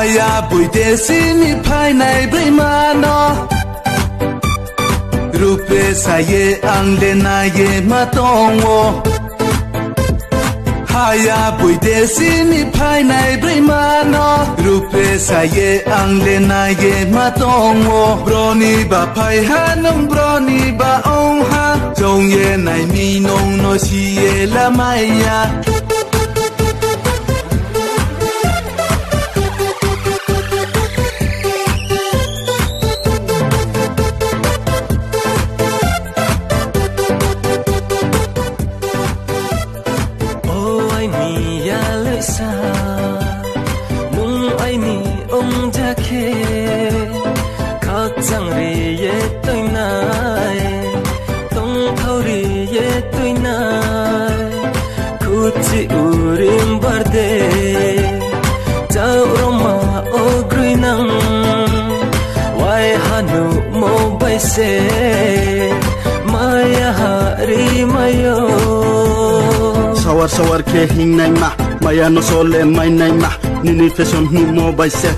Haya buite sini phai nai brimano Rupe saye angle na ye matongo Haya buite sini phai nai brimano Rupe saye angle na ye matongo Broni ba phai hanong broni ba ong ha Jong ye nai mi nong no si ye la maya nung ai ni ong jake khak chang ri ye toi nai tong thau ri ye toi nai kuchi urim barde chau roma ogrui nang wai hanu mo bai se maya hari mayo sawar sawar ke hing nai ma maya no sole mai nai ma nini fashion nu mo bai se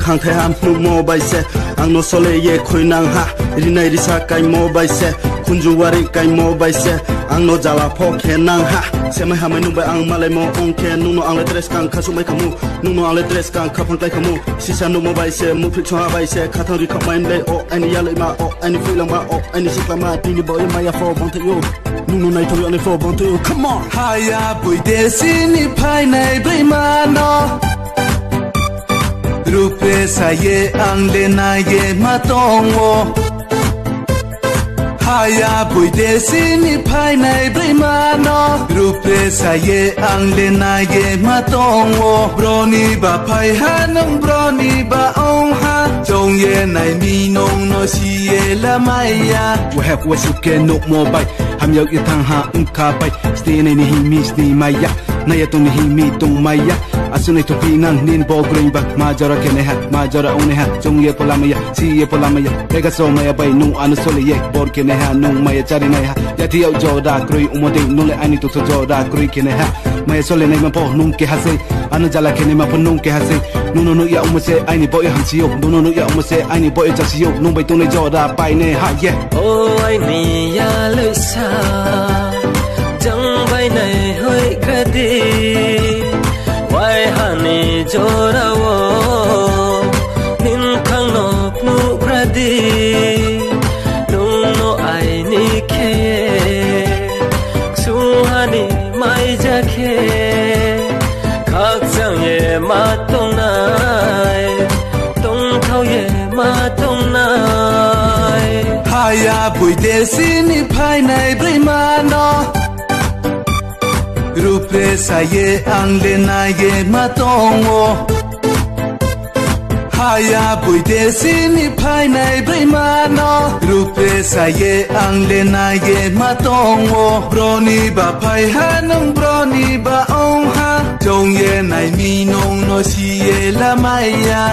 khang thai ham nu mo bai se ang no sole ye khoi nang ha rinai risa kai mo bai se khunju wari kai mo bai se ang no jala pho khe nang ha se mai ha mai nu bai ang malai mo ong khe nu no ang le dress kang khasu mai khamu nu no ang le dress kang khapang kai khamu sisa nu mo bai se mu phik chwa bai se khathang ri khap mai le o ani ya le ma o ani feel ma o ani sikla ma tini boy ma ya fo bong te yo nu nai to yo ne fo bong te yo come on Haya buite sini phai nai brimano Rupe saye angle na ye matongo Haya buite sini phai nai brimano Rupe saye angle na ye matongo Broni ba phai hanong broni ba ong ha Jong ye nai mi nong no si ye la maya we have we should get no more bite ham yo ki thang ha ka pai stay nei ni mi stay maya na ya tu ni mi tung maya asune to pinan nin bo green back ma jara ke ne ha ma jara one ha jong ye pola maya si ye pola maya pega so maya bai nu anu sole ye bor ke ne ha nu maya chari nei ha ya ti yo joda krui umode nu le ani to joda krui ke ne ha maya sole nei ma po nu ke ha se anu jala ke ne ma po nu ke ha se nu ya umse ai ni boy ham si yo nu ya umse ai ni boy ja si yo nu bai tu ne joda pai ne ha ye oh ai ni ya le sa jang bai nei hoi kradi wai hani jorawo nin khang no nu kradi nung no ai ni ke su hani mai ja ke khak chang ye ma tong nai tong thau ye ma tong nai Haya buite sini phai nai brimano Rupe saye angle na ye matongo Haya buite sini phai nai brimano Rupe saye angle na ye matongo Broni ba phai hanong broni ba ong ha Jong ye nai mi nong no si ye la maya